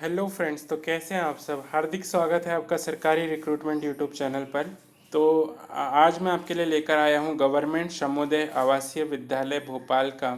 Hello friends, तो कैसे हैं आप सब। हार्दिक स्वागत है आपका सरकारी रिक्रूटमेंट यूट्यूब चैनल पर। तो आज मैं आपके लिए लेकर आया हूं गवर्नमेंट श्रमोदय आवासीय विद्यालय भोपाल का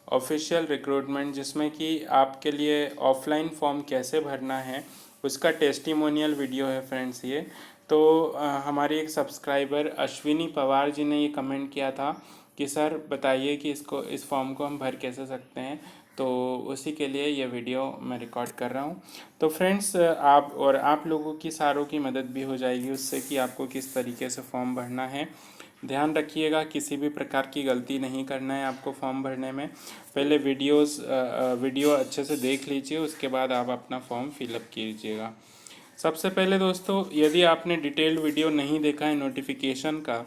ऑफिशियल रिक्रूटमेंट, जिसमें कि आपके लिए ऑफलाइन फॉर्म कैसे भरना है उसका टेस्टिमोनियल वीडियो है फ्रेंड्स ये। तो हमारी एक सब्सक्राइबर अश्विनी पवार जी ने ये कमेंट किया था कि सर बताइए कि इस फॉर्म को हम भर कैसे सकते हैं, तो उसी के लिए ये वीडियो मैं रिकॉर्ड कर रहा हूँ। तो फ्रेंड्स, आप लोगों की सारों की मदद भी हो जाएगी उससे कि आपको किस तरीके से फॉर्म भरना है। ध्यान रखिएगा, किसी भी प्रकार की गलती नहीं करना है आपको फॉर्म भरने में। पहले वीडियो अच्छे से देख लीजिए, उसके बाद आप अपना फॉर्म फिलअप कीजिएगा। सबसे पहले दोस्तों, यदि आपने डिटेल्ड वीडियो नहीं देखा है नोटिफिकेशन का,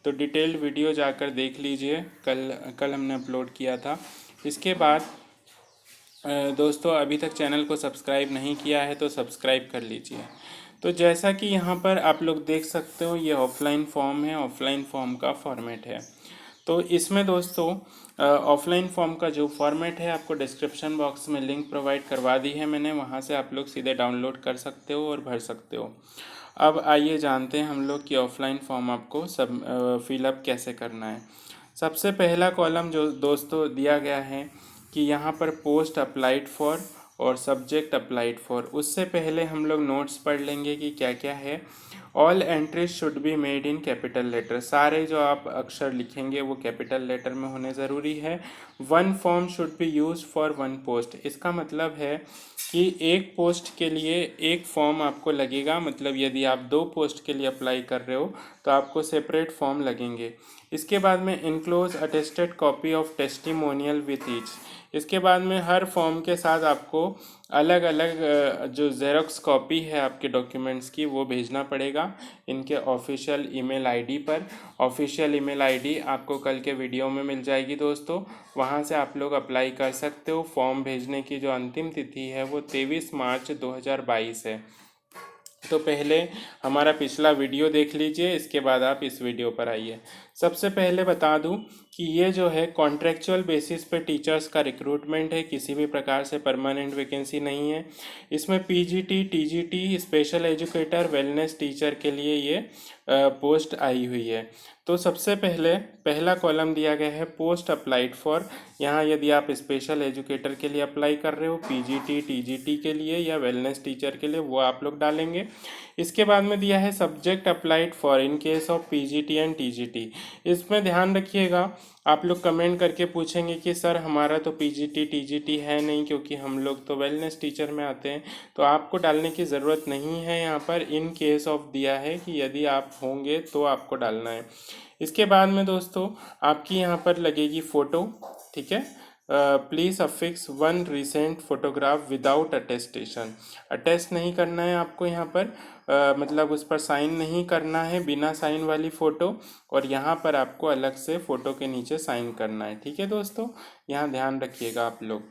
तो डिटेल्ड वीडियो जाकर देख लीजिए। कल हमने अपलोड किया था। इसके बाद दोस्तों, अभी तक चैनल को सब्सक्राइब नहीं किया है तो सब्सक्राइब कर लीजिए। तो जैसा कि यहाँ पर आप लोग देख सकते हो, ये ऑफलाइन फॉर्म है, ऑफलाइन फॉर्म का फॉर्मेट है। तो इसमें दोस्तों ऑफलाइन फॉर्म का जो फॉर्मेट है, आपको डिस्क्रिप्शन बॉक्स में लिंक प्रोवाइड करवा दी है मैंने, वहाँ से आप लोग सीधे डाउनलोड कर सकते हो और भर सकते हो। अब आइए जानते हैं हम लोग कि ऑफलाइन फॉर्म आपको फिलअप कैसे करना है। सबसे पहला कॉलम जो दोस्तों दिया गया है कि यहाँ पर पोस्ट अप्लाइड फॉर और सब्जेक्ट अप्लाइड फॉर। उससे पहले हम लोग नोट्स पढ़ लेंगे कि क्या क्या है। All entries should be made in capital letter. सारे जो आप अक्षर लिखेंगे वो कैपिटल लेटर में होने ज़रूरी है। One form should be use for one post. इसका मतलब है कि एक पोस्ट के लिए एक फॉर्म आपको लगेगा। मतलब यदि आप 2 पोस्ट के लिए अप्लाई कर रहे हो तो आपको सेपरेट फॉर्म लगेंगे। इसके बाद में enclose attested copy of testimonial with each. इसके बाद में हर फॉर्म के साथ आपको अलग अलग जो जेरोक्स कॉपी है आपके डॉक्यूमेंट्स की, वो भेजना पड़ेगा इनके ऑफिशियल ईमेल आईडी पर। ऑफिशियल ईमेल आईडी आपको कल के वीडियो में मिल जाएगी दोस्तों, वहां से आप लोग अप्लाई कर सकते हो। फॉर्म भेजने की जो अंतिम तिथि है वो 23 मार्च 2022 है। तो पहले हमारा पिछला वीडियो देख लीजिए, इसके बाद आप इस वीडियो पर आइए। सबसे पहले बता दूं कि ये जो है कॉन्ट्रेक्चुअल बेसिस पे टीचर्स का रिक्रूटमेंट है, किसी भी प्रकार से परमानेंट वैकेंसी नहीं है। इसमें PGT, TGT, special educator, wellness teacher के लिए ये पोस्ट आई हुई है। तो सबसे पहले पहला कॉलम दिया गया है पोस्ट अप्लाइड फॉर। यहाँ यदि आप स्पेशल एजुकेटर के लिए अप्लाई कर रहे हो, पीजीटी, टीजीटी के लिए या वेलनेस टीचर के लिए, वो आप लोग डालेंगे। इसके बाद में दिया है subject applied for in case of PGT and TGT. इसमें ध्यान रखिएगा, आप लोग कमेंट करके पूछेंगे कि सर हमारा तो पीजीटी टीजीटी है नहीं, क्योंकि हम लोग तो वेलनेस टीचर में आते हैं। तो आपको डालने की ज़रूरत नहीं है, यहाँ पर इन केस ऑफ दिया है कि यदि आप होंगे तो आपको डालना है। इसके बाद में दोस्तों आपकी यहाँ पर लगेगी फ़ोटो, ठीक है। Please affix one recent photograph without attestation. Attest नहीं करना है आपको यहाँ पर, मतलब उस पर साइन नहीं करना है, बिना साइन वाली फ़ोटो। और यहाँ पर आपको अलग से फ़ोटो के नीचे साइन करना है, ठीक है दोस्तों। यहाँ ध्यान रखिएगा आप लोग।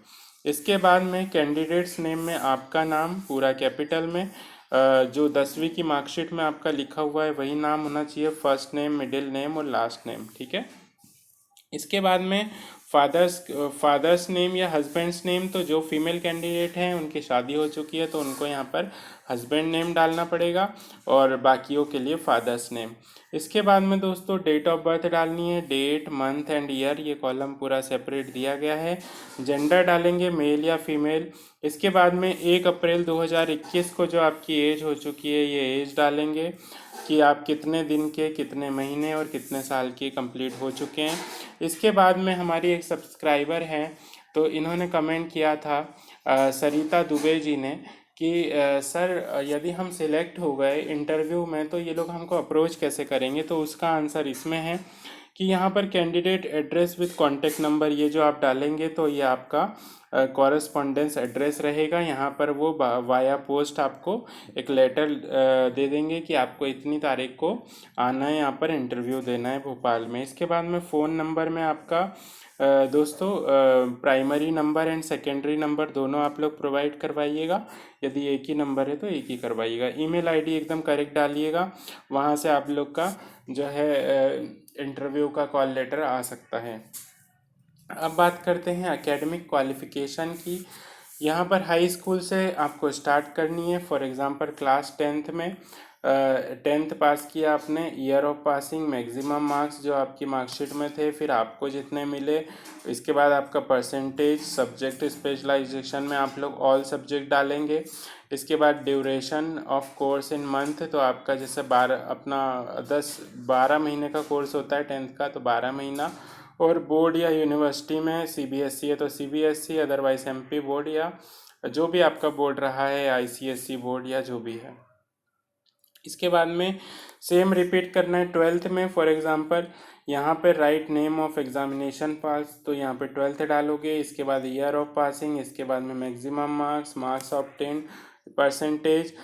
इसके बाद में कैंडिडेट्स नेम में आपका नाम पूरा कैपिटल में, जो 10वीं की मार्कशीट में आपका लिखा हुआ है वही नाम होना चाहिए, फर्स्ट नेम, मिडिल नेम और लास्ट नेम, ठीक है। इसके बाद में फादर्स नेम या हस्बैंड्स नेम, तो जो फीमेल कैंडिडेट हैं उनकी शादी हो चुकी है तो उनको यहाँ पर हस्बैंड नेम डालना पड़ेगा, और बाकियों के लिए फादर्स नेम। इसके बाद में दोस्तों डेट ऑफ बर्थ डालनी है, डेट, मंथ एंड ईयर, ये कॉलम पूरा सेपरेट दिया गया है। जेंडर डालेंगे मेल या फीमेल। इसके बाद में 1 अप्रैल 2021 को जो आपकी एज हो चुकी है, ये एज डालेंगे कि आप कितने दिन के, कितने महीने और कितने साल के कंप्लीट हो चुके हैं। इसके बाद में हमारी एक सब्सक्राइबर हैं, तो इन्होंने कमेंट किया था सरिता दुबे जी ने कि सर यदि हम सिलेक्ट हो गए इंटरव्यू में तो ये लोग हमको अप्रोच कैसे करेंगे। तो उसका आंसर इसमें है कि यहाँ पर candidate address with contact number, ये जो आप डालेंगे तो ये आपका कॉरेस्पॉन्डेंस एड्रेस रहेगा। यहाँ पर वो वाया पोस्ट आपको एक लेटर दे देंगे कि आपको इतनी तारीख को आना है, यहाँ पर इंटरव्यू देना है भोपाल में। इसके बाद में फ़ोन नंबर में आपका दोस्तों primary number and secondary number दोनों आप लोग प्रोवाइड करवाइएगा। यदि एक ही नंबर है तो एक ही करवाइएगा। ईमेल आईडी एकदम करेक्ट डालिएगा, वहाँ से आप लोग का जो है इंटरव्यू का कॉल लेटर आ सकता है। अब बात करते हैं एकेडमिक क्वालिफ़िकेशन की। यहाँ पर हाई स्कूल से आपको स्टार्ट करनी है। फॉर एग्जांपल क्लास 10th में 10th पास किया आपने, year of passing, maximum marks जो आपकी मार्कशीट में थे, फिर आपको जितने मिले, इसके बाद आपका परसेंटेज, सब्जेक्ट स्पेशलाइजेशन में आप लोग ऑल सब्जेक्ट डालेंगे। इसके बाद duration of course in month, तो आपका जैसे 12 महीने का कोर्स होता है 10th का, तो 12 महीना। और बोर्ड या यूनिवर्सिटी में सीबीएसई है तो सीबीएसई, अदरवाइज एमपी बोर्ड या जो भी आपका बोर्ड रहा है, आईसीएसई बोर्ड या जो भी है। इसके बाद में सेम रिपीट करना है 12th में। फॉर एग्जांपल यहाँ पे राइट नेम ऑफ एग्जामिनेशन पास, तो यहाँ पे 12th डालोगे। इसके बाद ईयर ऑफ पासिंग, इसके बाद में maximum marks, marks obtain, percentage.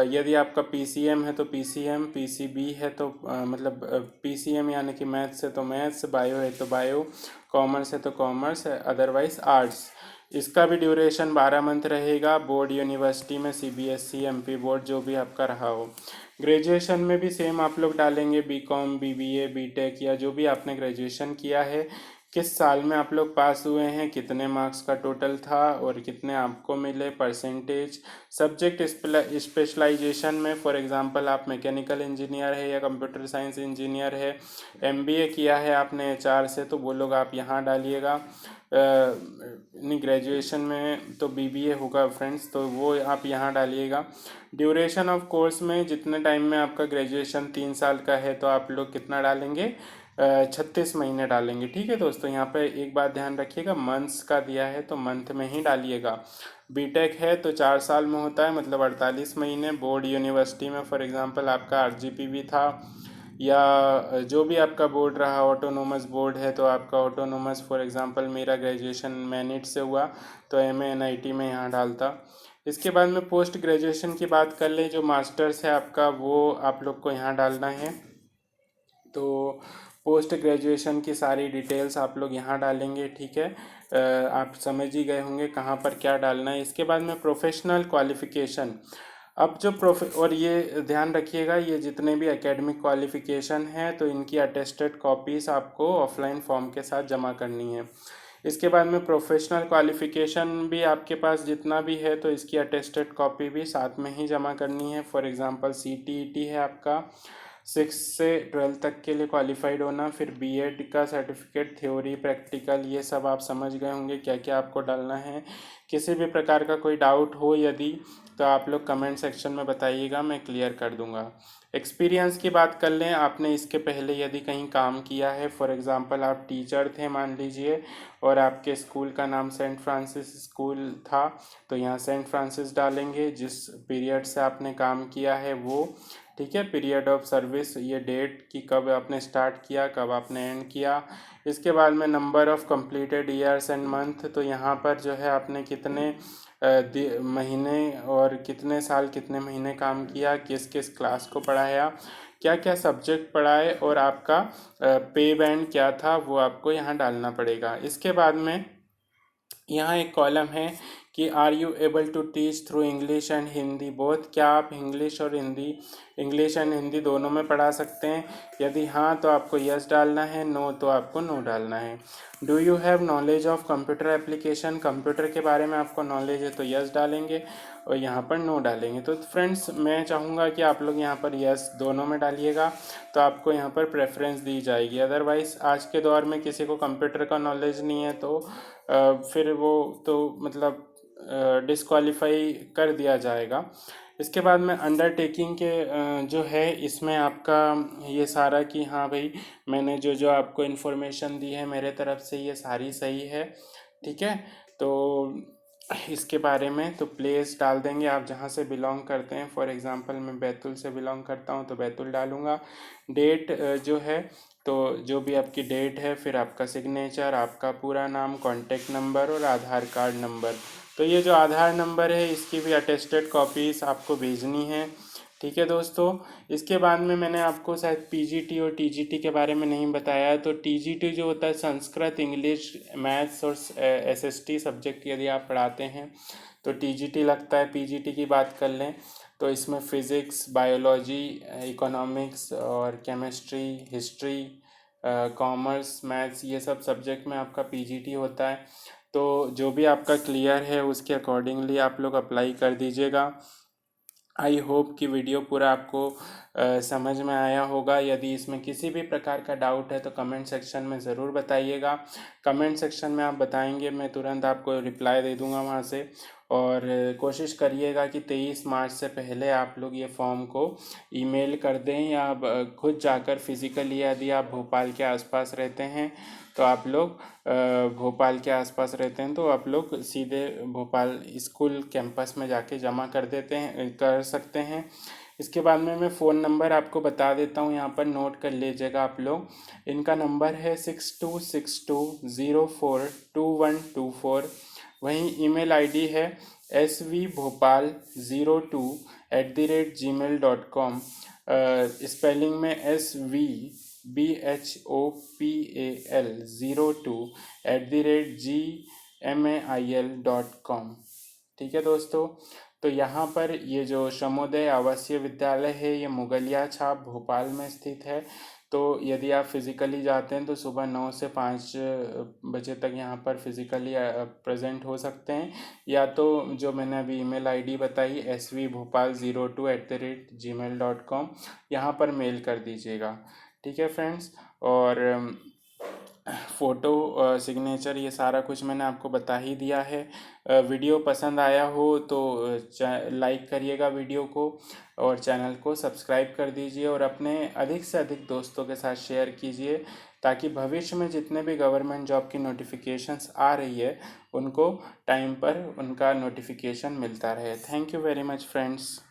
यदि आपका पीसीएम है तो पीसीएम, पीसीबी है तो मतलब पीसीएम यानी कि मैथ्स है तो मैथ्स, बायो है तो बायो, कॉमर्स है तो कॉमर्स, अदरवाइज आर्ट्स। इसका भी ड्यूरेशन 12 मंथ रहेगा। बोर्ड यूनिवर्सिटी में सीबीएसई, एमपी बोर्ड जो भी आपका रहा हो। ग्रेजुएशन में भी सेम आप लोग डालेंगे, बीकॉम, बीबीए, बीटेक या जो भी आपने ग्रेजुएशन किया है, किस साल में आप लोग पास हुए हैं, कितने मार्क्स का टोटल था और कितने आपको मिले, परसेंटेज, सब्जेक्ट स्पेशलाइजेशन में। फॉर एग्जांपल आप मैकेनिकल इंजीनियर है या कंप्यूटर साइंस इंजीनियर है, एमबीए किया है आपने एचआर से, तो वो लोग आप यहाँ डालिएगा। नहीं, ग्रेजुएशन में तो बीबीए होगा फ्रेंड्स, तो वो आप यहाँ डालिएगा। ड्यूरेशन ऑफ कोर्स में जितने टाइम में आपका ग्रेजुएशन 3 साल का है तो आप लोग कितना डालेंगे, 36 महीने डालेंगे। ठीक है दोस्तों, यहाँ पे एक बात ध्यान रखिएगा, मंथ्स का दिया है तो मंथ में ही डालिएगा। बीटेक है तो 4 साल में होता है, मतलब 48 महीने। बोर्ड यूनिवर्सिटी में फॉर एग्जांपल आपका आरजीपीवी था या जो भी आपका बोर्ड रहा, ऑटोनोमस बोर्ड है तो आपका ऑटोनोमस, फॉर एग्जांपल मेरा ग्रेजुएशन मैनिट से हुआ तो एमएनआईटी में यहाँ डालता। इसके बाद में पोस्ट ग्रेजुएशन की बात कर ले, जो मास्टर्स है आपका वो आप लोग को यहाँ डालना है। तो पोस्ट ग्रेजुएशन की सारी डिटेल्स आप लोग यहाँ डालेंगे। ठीक है, आप समझ ही गए होंगे कहाँ पर क्या डालना है। इसके बाद में प्रोफेशनल क्वालिफिकेशन। अब जो और ये ध्यान रखिएगा, ये जितने भी एकेडमिक क्वालिफिकेशन है तो इनकी अटेस्टेड कॉपीज़ आपको ऑफलाइन फॉर्म के साथ जमा करनी है। इसके बाद में प्रोफेशनल क्वालिफिकेशन भी आपके पास जितना भी है तो इसकी अटेस्टेड कॉपी भी साथ में ही जमा करनी है। फॉर एग्जांपल सीटीईटी है आपका, 6 से 12 तक के लिए क्वालिफाइड होना, फिर बीएड का सर्टिफिकेट, थ्योरी, प्रैक्टिकल, ये सब आप समझ गए होंगे क्या क्या आपको डालना है। किसी भी प्रकार का कोई डाउट हो यदि, तो आप लोग कमेंट सेक्शन में बताइएगा, मैं क्लियर कर दूंगा। एक्सपीरियंस की बात कर लें, आपने इसके पहले यदि कहीं काम किया है, फॉर एग्जांपल आप टीचर थे मान लीजिए और आपके स्कूल का नाम सेंट फ्रांसिस स्कूल था, तो यहाँ सेंट फ्रांसिस डालेंगे, जिस पीरियड से आपने काम किया है वो। ठीक है, पीरियड ऑफ सर्विस, ये डेट कि कब आपने स्टार्ट किया, कब आपने एंड किया। इसके बाद में number of completed years and month, तो यहाँ पर जो है आपने कितने महीने और कितने साल कितने महीने काम किया, किस किस क्लास को पढ़ाया, क्या क्या सब्जेक्ट पढ़ाए और आपका पे बैंड क्या था, वो आपको यहाँ डालना पड़ेगा। इसके बाद में यहाँ एक कॉलम है कि are you able to teach through English and Hindi both, क्या आप इंग्लिश और हिंदी, इंग्लिश एंड हिंदी दोनों में पढ़ा सकते हैं। यदि हाँ तो आपको यस डालना है, नो तो आपको नो डालना है। Do you have knowledge of computer application, computer के बारे में आपको नॉलेज है तो यस डालेंगे और यहाँ पर नो डालेंगे। तो फ्रेंड्स मैं चाहूँगा कि आप लोग यहाँ पर यस दोनों में डालिएगा, तो आपको यहाँ पर प्रेफरेंस दी जाएगी। अदरवाइज़ आज के दौर में किसी को कंप्यूटर का नॉलेज नहीं है तो फिर वो तो मतलब डिस्क्वालीफाई कर दिया जाएगा। इसके बाद में अंडरटेकिंग के जो है इसमें आपका ये सारा कि हाँ भाई मैंने जो जो आपको इन्फॉर्मेशन दी है मेरे तरफ से ये सारी सही है। ठीक है, तो इसके बारे में तो प्लेस डाल देंगे आप जहाँ से बिलोंग करते हैं। फॉर एग्जांपल मैं बैतूल से बिलोंग करता हूँ तो बैतूल डालूँगा। डेट जो है तो जो भी आपकी डेट है, फिर आपका सिग्नेचर, आपका पूरा नाम, कॉन्टैक्ट नंबर और आधार कार्ड नंबर। तो ये जो आधार नंबर है इसकी भी अटेस्टेड कॉपीज़ आपको भेजनी है। ठीक है दोस्तों, इसके बाद में मैंने आपको शायद पीजीटी और टीजीटी के बारे में नहीं बताया। तो टीजीटी जो होता है संस्कृत, इंग्लिश, मैथ्स और एसएसटी सब्जेक्ट यदि आप पढ़ाते हैं तो टीजीटी लगता है। पीजीटी की बात कर लें तो इसमें फ़िज़िक्स, बायोलॉजी, इकोनॉमिक्स और केमिस्ट्री, हिस्ट्री, कॉमर्स, मैथ्स, ये सब सब्जेक्ट में आपका पीजीटी होता है। तो जो भी आपका क्लियर है उसके अकॉर्डिंगली आप लोग अप्लाई कर दीजिएगा। आई होप कि वीडियो पूरा आपको समझ में आया होगा। यदि इसमें किसी भी प्रकार का डाउट है तो कमेंट सेक्शन में ज़रूर बताइएगा। कमेंट सेक्शन में आप बताएंगे, मैं तुरंत आपको रिप्लाई दे दूंगा वहाँ से। और कोशिश करिएगा कि 23 मार्च से पहले आप लोग ये फॉर्म को ईमेल कर दें, या खुद जाकर फिज़िकली, यदि आप भोपाल के आसपास रहते हैं तो आप लोग भोपाल के आसपास रहते हैं तो आप लोग सीधे भोपाल स्कूल कैंपस में जाके जमा कर सकते हैं। इसके बाद में मैं फ़ोन नंबर आपको बता देता हूँ, यहाँ पर नोट कर लीजिएगा आप लोग। इनका नंबर है 6262042124। वहीं ईमेल आईडी है svbhopal02@gmail.com। स्पेलिंग में SVBHOPAL02@gmail.com। ठीक है दोस्तों, तो यहाँ पर ये जो शमोदय आवासीय विद्यालय है ये मुगलिया छाप भोपाल में स्थित है। तो यदि आप फिज़िकली जाते हैं तो सुबह 9 से 5 बजे तक यहाँ पर फिज़िकली प्रेजेंट हो सकते हैं, या तो जो मैंने अभी ईमेल आईडी बताई svbhopal02@gmail.com, यहाँ पर मेल कर दीजिएगा। ठीक है फ्रेंड्स, और फ़ोटो सिग्नेचर ये सारा कुछ मैंने आपको बता ही दिया है। वीडियो पसंद आया हो तो लाइक करिएगा वीडियो को, और चैनल को सब्सक्राइब कर दीजिए, और अपने अधिक से अधिक दोस्तों के साथ शेयर कीजिए, ताकि भविष्य में जितने भी गवर्नमेंट जॉब की नोटिफिकेशंस आ रही है उनको टाइम पर उनका नोटिफिकेशन मिलता रहे। Thank you very much friends.